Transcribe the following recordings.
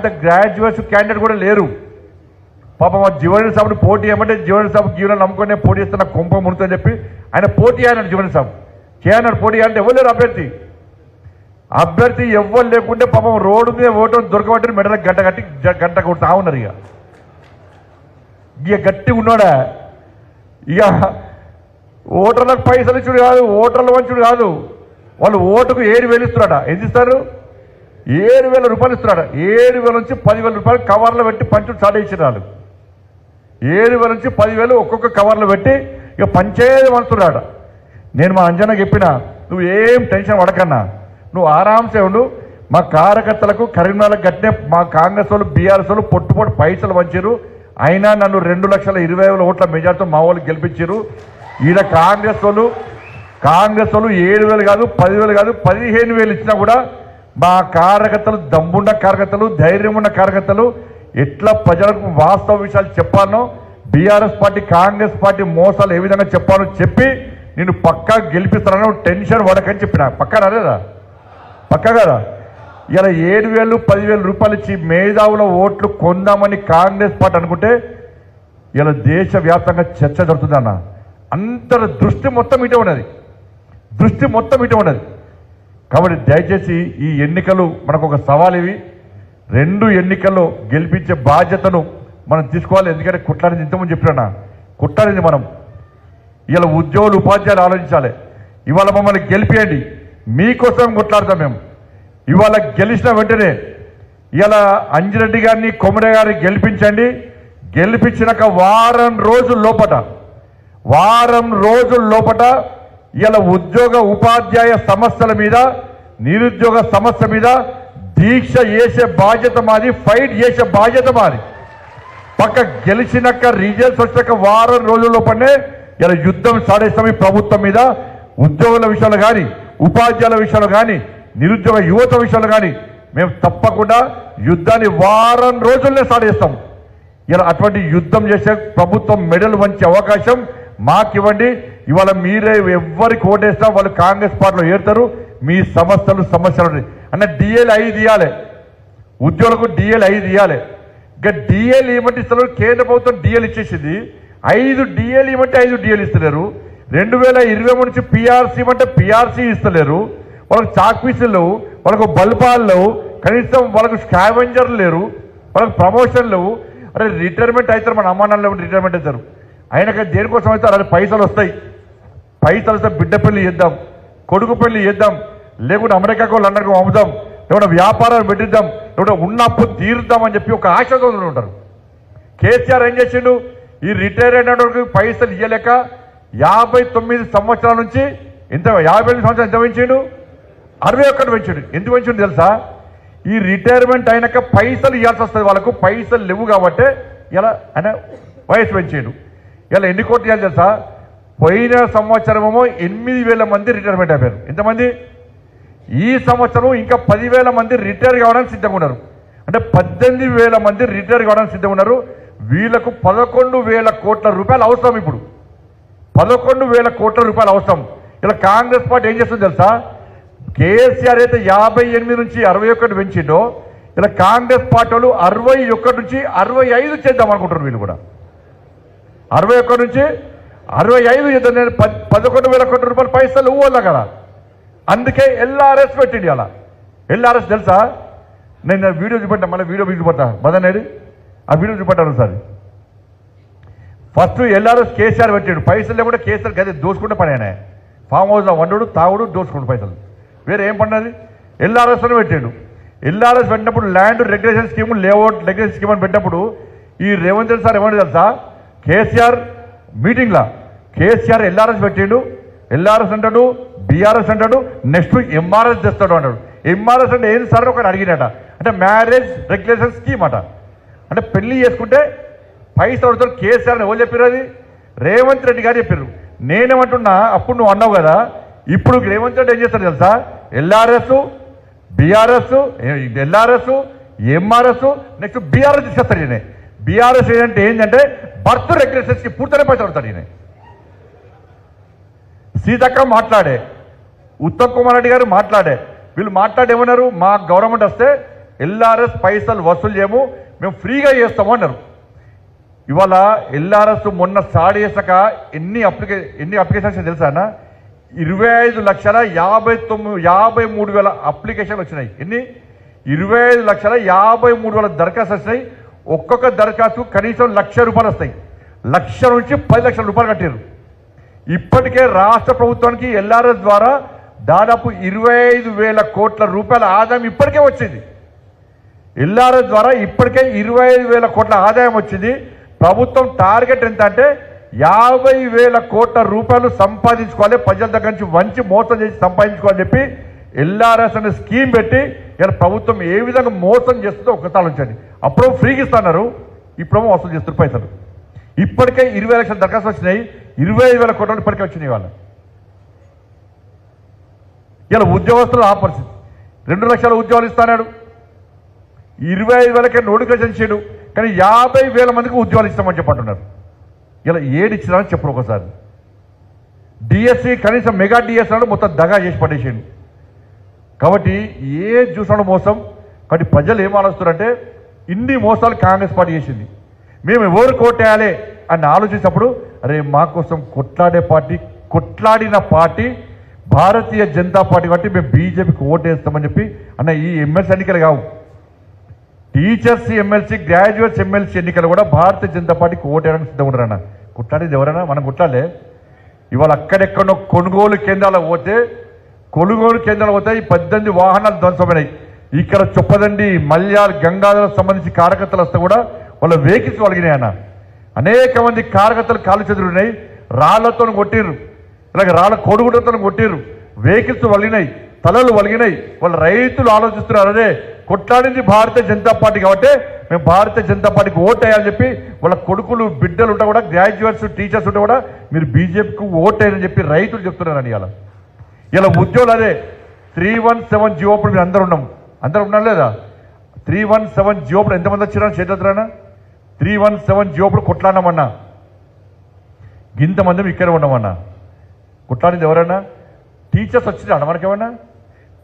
అంత graduates candidate కూడా లేరు. పాపం జీవన్ సాబ్ని పోటీ ఏమంటే జీవన్ సాబ్ జీవనం నమ్ముకునే పోటీ చేస్తున్న కుంభం ముడుతుందని చెప్పి ఆయన పోటీ అన్నాడు. జీవన్ సాబ్ చేయన్నాడు పోటీ అంటే ఎవరు లేరు అభ్యర్థి ఎవ్వరు లేకుంటే పాపం రోడ్డు మీద ఓటు దొరకబట్టి మెడలకు గంట కొడుతా ఉన్నారు. ఇక గట్టి ఉన్నాడా ఇక ఓటర్లకు పైసలు ఇచ్చుడు కాదు, ఓటర్ల వంచుడు కాదు, వాళ్ళు ఓటుకు 7,000 ఇస్తున్నాడా. ఎంత ఇస్తారు? 7,000 రూపాయలు ఇస్తున్నాడు. 7,000 నుంచి 10,000 రూపాయలు కవర్లో పెట్టి పంచుడు స్టార్ట్ ఇచ్చిన వాళ్ళు. 7,000 నుంచి 10,000 ఒక్కొక్క కవర్లో పెట్టి ఇక పంచేది అంటున్నాడు. నేను మా అంజనా చెప్పిన, నువ్వు ఏం టెన్షన్ పడకన్నా, నువ్వు ఆరాంసే ఉండు. మా కార్యకర్తలకు కరీంనగర్ గట్టినే మా కాంగ్రెస్ వాళ్ళు బీఆర్ఎస్ వాళ్ళు పొట్టు పైసలు పంచారు. అయినా నన్ను 2,20,000 ఓట్ల మెజార్టీతో మా వాళ్ళు గెలిపించారు. ఈడ కాంగ్రెస్ వాళ్ళు 7,000 కాదు, 10,000 కాదు, 15,000 ఇచ్చినా కూడా మా కార్యకర్తలు, దమ్మున్న కార్యకర్తలు, ధైర్యం ఉన్న కార్యకర్తలు ఎట్లా ప్రజలకు వాస్తవ విషయాలు చెప్పాలనో, బీఆర్ఎస్ పార్టీ కాంగ్రెస్ పార్టీ మోసాలు ఏ విధంగా చెప్పాలో చెప్పి నేను పక్కా గెలిపిస్తానని టెన్షన్ పడకని చెప్పిన. పక్కా రాలేదా? పక్కా కదా? ఇలా 7,000 10,000 రూపాయలు ఇచ్చి మేధావుల ఓట్లు కొందామని కాంగ్రెస్ పార్టీ అనుకుంటే ఇలా దేశవ్యాప్తంగా చర్చ జరుగుతుందన్న. అందరి దృష్టి మొత్తం ఇటే ఉన్నది, కాబట్టి దయచేసి ఈ ఎన్నికలు మనకు ఒక సవాల్. ఇవి 2 ఎన్నికల్లో గెలిపించే బాధ్యతను మనం తీసుకోవాలి. ఎందుకంటే కుట్లాడింది ఇంతకుముందు చెప్పినా, కుట్లాడింది మనం. ఇలా ఉద్యోగులు ఉపాధ్యాయులు ఆలోచించాలి. ఇవాళ మమ్మల్ని గెలిపియండి, మీకోసం కొట్లాడతాం మేము. ఇవాళ గెలిచిన వెంటనే ఇలా అంజిరెడ్డి గారిని, కొమరే గారిని గెలిపించండి. గెలిపించినాక వారం రోజుల లోపట ఇలా ఉద్యోగ ఉపాధ్యాయ సమస్యల మీద, నిరుద్యోగ సమస్య మీద దీక్ష చేసే బాధ్యత మాది, ఫైట్ చేసే బాధ్యత మాది. పక్క గెలిచినాక రిజల్ట్స్ వచ్చాక వారం రోజుల లోపలనే ఇలా యుద్ధం సాధిస్తాం ఈ ప్రభుత్వం మీద. ఉద్యోగుల విషయంలో కానీ, ఉపాధ్యాయుల విషయంలో కానీ, నిరుద్యోగ యువత విషయంలో కానీ మేము తప్పకుండా యుద్ధాన్ని వారం రోజుల్లోనే సాధిస్తాం. ఇలా అటువంటి యుద్ధం చేసే ప్రభుత్వం మెడల్ వంచే అవకాశం మాకివ్వండి. ఇవాళ మీరే ఎవరికి ఓటేస్తా వాళ్ళు కాంగ్రెస్ పార్టీలో ఏరుతారు. మీ సమస్యలు అన్న డిఏలు 5 ఇవ్వాలి, ఉద్యోగులకు డిఏలు 5 ఇవ్వాలి. ఇంకా డిఏలు ఏమంటే ఇస్తారు, కేంద్ర ప్రభుత్వం డిఏలు ఇచ్చేసింది. 5 డిఏలు ఇవ్వమంటే 5 డిఏలు ఇస్తలేరు. 2023 నుంచి పిఆర్సీ ఇవ్వమంటే పిఆర్సీ ఇస్తలేరు. వాళ్ళకు చాక్ పీసులు లేవు, వాళ్ళకు బల్పాలు లేవు, కనీసం వాళ్ళకు స్కావెంజర్లు లేరు, వాళ్ళకు ప్రమోషన్ లేవు. అరే రిటైర్మెంట్ అవుతారు, మన అమ్మానాలు రిటైర్మెంట్ అవుతారు. అయినాక దేనికోసం అవుతారు? అరే పైసలు వస్తాయి, వస్తే బిడ్డ పెళ్లి చేద్దాం, కొడుకు పెళ్లి చేద్దాం, లేకుంటే అమెరికాకు వాళ్ళు అందరికీ అమ్ముదాం, లేకుంటే వ్యాపారాలు పెట్టిద్దాం, లేకుంటే ఉన్న అప్పు తీరుద్దామని చెప్పి ఒక ఆశతో ఉంటారు. కేసీఆర్ ఏం చేసిండు? ఈ రిటైర్ అయిన పైసలు ఇవ్వలేక 59 సంవత్సరాల నుంచి ఎంత 58 సంవత్సరాలు ఎంత పెంచిండు? 61 పెంచాడు. ఎందుకు పెంచిండు తెలుసా? ఈ రిటైర్మెంట్ అయినాక పైసలు ఇవ్వాల్సి వస్తుంది, వాళ్ళకు పైసలు లేవు కాబట్టి ఇలా ఆయన వయసు పెంచాడు. ఇలా ఎన్ని కోట్లు ఇవ్వాలి తెలుసా? పోయిన సంవత్సరమేమో 8,000 మంది రిటైర్మెంట్ అయిపోయారు. ఎంతమంది? ఈ సంవత్సరం ఇంకా 10,000 మంది రిటైర్ కావడానికి సిద్ధంగా ఉన్నారు. అంటే 18,000 మంది రిటైర్ కావడానికి సిద్ధంగా ఉన్నారు. వీళ్లకు 11,000 కోట్ల రూపాయలు అవసరం. ఇప్పుడు 11,000 కోట్ల రూపాయలు అవసరం. ఇలా కాంగ్రెస్ పార్టీ ఏం చేస్తుంది తెలుసా? కేసీఆర్ అయితే 58 నుంచి 61 పెంచిండో, ఇలా కాంగ్రెస్ పార్టీ వాళ్ళు 61 నుంచి 65 చేద్దాం అనుకుంటారు. వీళ్ళు కూడా 61 నుంచి 65 చేద్దాం. నేను 11,000 కోట్ల రూపాయలు పైసలు ఇవ్వాలి కదా. అందుకే ఎల్ఆర్ఎస్ పెట్టింది. అలా ఎల్ఆర్ఎస్ తెలుసా? నేను వీడియో చూపెట్టా, మళ్ళీ వీడియో చూపెట్టా మదనేది ఆ వీడియో చూపెట్టాను సార్. ఫస్ట్ ఎల్ఆర్ఎస్ కేసీఆర్ పెట్టాడు. పైసలు లేకుండా కేసీఆర్ గది దోసుకుంటే పని అయినా ఫామ్ హౌస్లో వండుడు, తాగుడు, దోసుకుంటు పైసలు, వేరే ఏం పడినది? ఎల్ఆర్ఎస్ అని పెట్టాడు. ఎల్ఆర్ఎస్ పెట్టినప్పుడు land regulation scheme, layout regulation scheme అని పెట్టినప్పుడు ఈ రేవంత్ రెడ్డి సార్ ఏమన్నా తెలుసా? కేసీఆర్ మీటింగ్లా కేసీఆర్ ఎల్ఆర్ఎస్ పెట్టిండు. ఎల్ఆర్ఎస్ అంటాడు, బీఆర్ఎస్ అంటాడు, నెక్స్ట్ ఎంఆర్ఎస్ తెస్తాడు అంటాడు. ఎంఆర్ఎస్ అంటే ఏంది సార్ ఒకటి అడిగినట. అంటే మ్యారేజ్ రెగ్యులేషన్ స్కీమ్ అట. అంటే పెళ్లి చేసుకుంటే పైసలు అడుగుతారు. కేసీఆర్ ఎవరు చెప్పారు? అది రేవంత్ రెడ్డి గారు చెప్పారు. నేనేమంటున్నా, అప్పుడు నువ్వు అన్నావు కదా, ఇప్పుడు రేవంత్ రెడ్డి ఏం చేస్తాడు తెలుసా? LRS, BRS, LRS, MRS, next BRS తీసుకొస్తాడు. ఈయన బీఆర్ఎస్ ఏంటంటే బర్త్ రెగ్యులేషన్స్కి పూర్తిగా పైసలు అడుగుతాడు. ఈయన సీతక్క మాట్లాడే, ఉత్తమ్ కుమార్ రెడ్డి గారు మాట్లాడే, వీళ్ళు మాట్లాడేమన్నారు? మా గవర్నమెంట్ వస్తే ఎల్ఆర్ఎస్ పైసలు వసూలు చేయము, మేము ఫ్రీగా చేస్తాము అన్నారు. ఇవాళ ఎల్ఆర్ఎస్ మొన్న స్టార్ట్ చేసాక ఎన్ని అప్లికేషన్స్ తెలుసా అన్న? 25,53,000 అప్లికేషన్లు వచ్చినాయి. ఎన్ని? 25,53,000 దరఖాస్తు వచ్చినాయి. ఒక్కొక్క దరఖాస్తు కనీసం ₹1,00,000 వస్తాయి. 1,00,000 నుంచి 10 లక్షల రూపాయలు కట్టారు. ఇప్పటికే రాష్ట్ర ప్రభుత్వానికి ఎల్ఆర్ఎస్ ద్వారా దాదాపు 25,000 కోట్ల రూపాయల ఆదాయం ఇప్పటికే వచ్చింది. ఎల్ఆర్ఎస్ ద్వారా ఇప్పటికే 25,000 కోట్ల ఆదాయం వచ్చింది. ప్రభుత్వం టార్గెట్ ఎంత అంటే 50,000 కోట్ల రూపాయలు సంపాదించుకోవాలి, ప్రజల దగ్గర నుంచి వంచి మోసం చేసి సంపాదించుకోవాలని చెప్పి ఎల్ఆర్ఎస్ అనే స్కీమ్ పెట్టి ఇలా ప్రభుత్వం ఏ విధంగా మోసం చేస్తుందో ఒకసారి ఆలోచించండి. అప్పుడు ఫ్రీగా ఇస్తున్నారు, ఇప్పుడు వసూలు చేస్తున్నారు పైసలు. ఇప్పటికే 20 లక్షల దరఖాస్తు వచ్చినాయి, 25,000 కోట్ల ఇప్పటికే వచ్చినాయి. వాళ్ళు ఇలా ఉద్యోగస్తులు ఆ పరిస్థితి. 2 లక్షల ఉద్యోగాలు ఇస్తున్నాడు, 25,000కే నోటిఫికేషన్ ఇచ్చాడు, కానీ 50,000 మందికి ఉద్యోగాలు ఇస్తామని చెప్పంటున్నారు. ఇలా ఏడు ఇచ్చినారని చెప్పరు ఒకసారి. డిఎస్సి కనీసం మెగా డిఎస్సి మొత్తం దగా చేసి పడేసాడు. కాబట్టి ఏ చూసాడు మోసం. కాబట్టి ప్రజలు ఏం ఆలోచిస్తారంటే ఇన్ని మోసాలు కాంగ్రెస్ పార్టీ చేసింది, మేము ఎవరు కోటేయాలి అని ఆలోచించినప్పుడు అరే మా కోసం కొట్లాడిన పార్టీ భారతీయ జనతా పార్టీ కాబట్టి మేము బీజేపీకి ఓటేస్తామని చెప్పి అన్న. ఈ ఎమ్మెల్సీ ఎన్నికలు కావు, టీచర్స్ ఎమ్మెల్సీ, గ్రాడ్యుయేట్స్ ఎమ్మెల్సీ ఎన్నికలు కూడా భారతీయ జనతా పార్టీకి ఓటేయడానికి సిద్ధంగా ఉన్నారన్న. కొట్లాడేది ఎవరైనా మనం కొట్లాడలే. ఇవాళ అక్కడెక్కడో కొనుగోలు కేంద్రాలు పోతే ఈ 18 వాహనాలు ధ్వంసమైనాయి. ఇక్కడ చొప్పదండి, మల్యాల్, గంగాధర సంబంధించి కార్యకర్తలు వస్తే కూడా వాళ్ళ వెహికల్స్ వలిగినాయి అన్న. అనేక మంది కార్యకర్తలు కాలు చెదురున్నాయి, రాళ్లతో కొట్టిర్రు, ఇలాగ రాళ్ళ కొడుగులతో కొట్టిర్రు, వెహికల్స్ వలిగినాయి, తలలు వలిగినాయి. వాళ్ళ రైతులు ఆలోచిస్తున్నారు అదే కొట్లాడింది భారతీయ జనతా పార్టీ కాబట్టి మేము భారతీయ జనతా పార్టీకి ఓటేయాలని చెప్పి వాళ్ళ కొడుకులు బిడ్డలు ఉంటే కూడా, గ్రాడ్యుయేట్స్ టీచర్స్ ఉంటే కూడా మీరు బీజేపీకి ఓటేయాలని చెప్పి రైతులు చెప్తున్నారని. ఇలా ఉద్యోగులు అదే 317 జియో అప్పుడు మీరు అందరూ ఉన్నాం లేదా? 317 జియో అప్పుడు ఎంతమంది వచ్చినా చేతున్నా? 317 జియో అప్పుడు కొట్లాడినామన్నా, ఇంతమంది ఇక్కడే ఉన్నామన్నా. కొట్లాడింది ఎవరన్నా? టీచర్స్ వచ్చినా మనకేమన్నా?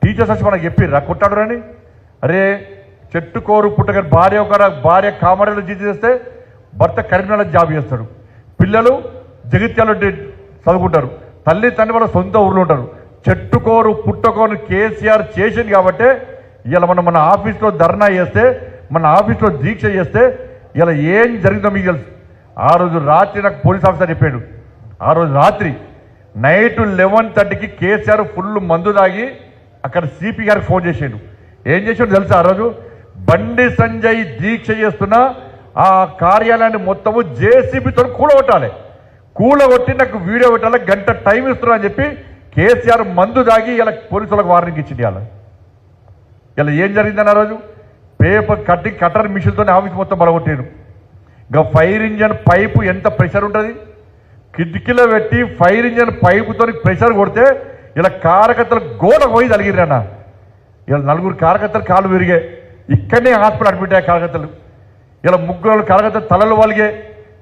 టీచర్స్ వచ్చి మనకు చెప్పిర్రా కొట్లాడరని? అరే చెట్టుకోరు పుట్టగారు భార్య కామారెడ్డిలో జీతం చేస్తే భర్త కరీంనగర్లో జాబ్ చేస్తాడు, పిల్లలు జగిత్యాలలో చదువుకుంటారు, తల్లి తండ్రి వాళ్ళ సొంత ఊర్లో ఉంటారు. చెట్టుకోరు పుట్టకోరు కేసీఆర్ చేసింది కాబట్టి ఇలా మన ఆఫీస్లో ధర్నా చేస్తే, మన ఆఫీస్లో దీక్ష చేస్తే ఇలా ఏం జరిగిందో మీకు తెలుసు. ఆ రోజు రాత్రి నాకు పోలీస్ ఆఫీసర్ చెప్పాడు, ఆ రోజు రాత్రి నైట్ 11:30కి కేసీఆర్ ఫుల్ మందు తాగి అక్కడ సిపి గారికి ఫోన్ చేసాడు. ఏం చేసాడు తెలుసా? ఆ రోజు బండి సంజయ్ దీక్ష చేస్తున్న ఆ కార్యాలయాన్ని మొత్తము జేసీబీతో కూలగొట్టి నాకు వీడియో పెట్టాలి, గంట టైం ఇస్తున్నా అని చెప్పి కేసీఆర్ మందు దాగి ఇలా పోలీసులకు వార్నింగ్ ఇచ్చింది. ఇలా ఏం జరిగిందని ఆ రోజు పేపర్ కటర్ మిషన్తో ఆఫీస్ మొత్తం బలగొట్టాడు. ఇంకా ఫైర్ ఇంజన్ పైపు ఎంత ప్రెషర్ ఉంటుంది, కిటికీలో పెట్టి ఫైర్ ఇంజన్ పైపుతో ప్రెషర్ కొడితే ఇలా కార్యకర్తలు గోడ పోయి తలిగిరన్న. ఇలా 4 కార్యకర్తలు కాళ్ళు విరిగాయి, ఇక్కడనే హాస్పిటల్ అడ్మిట్ అయ్యే కార్యకర్తలు. ఇలా 3 కార్యకర్తలు తలలు వలిగే,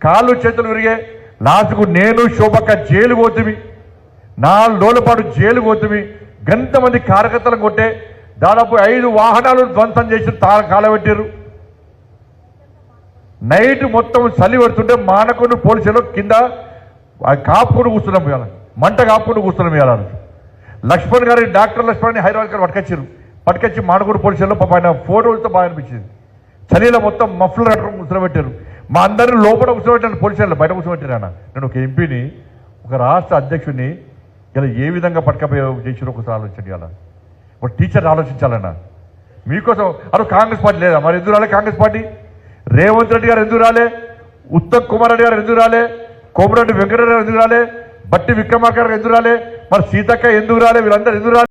కాళ్ళు చేతులు విరిగాయి. లాస్ట్కు నేను శోభక్క జైలు పోతుమి, 4 రోజుల పాటు జైలు పోతుమి. గంతమంది కార్యకర్తలను కొట్టే దాదాపు 5 వాహనాలు ధ్వంసం చేసి కాలబెట్టారు. నైట్ మొత్తం చలి పెడుతుంటే మానకొండ పోలీసులు కింద కాపుకొని కూర్చున్నాం, మంట కాపుకొని కూర్చున్నాం. లక్ష్మణ్ గారి డాక్టర్ లక్ష్మణ్ హైదరాబాద్ గారు పట్టుకొచ్చి మానకొండ పోలీసుల్లో ఆయన ఫోటోలతో బాగా అనిపించింది. చలిలో మొత్తం మఫ్లర్ కట్టుకొని కూర్చోబెట్టారు. మా అందరినీ లోపల కూర్చోబెట్టాను, పోలీసులు బయట కూర్చోబెట్టారు. నేను ఒక ఎంపీని, ఒక రాష్ట్ర అధ్యక్షుడిని ఇలా ఏ విధంగా పట్టుకపోయి చేసినా ఒకసారి ఆలోచించండి. ఒక టీచర్ ఆలోచించాలన్నా. మీకోసం అరే కాంగ్రెస్ పార్టీ లేదా? మరి ఎందుకు రాలే కాంగ్రెస్ పార్టీ? రేవంత్ రెడ్డి గారు ఎందుకు రాలే? ఉత్తమ్ కుమార్ రెడ్డి గారు ఎందుకు రాలే? కోమరెడ్డి వెంకటరెడ్డి గారు ఎందుకు రాలే? బట్టి విక్రమార్క గారు ఎందుకు రాలే? మరి సీతక్క ఎందుకు రాలే? వీళ్ళందరూ ఎందుకు రాలే?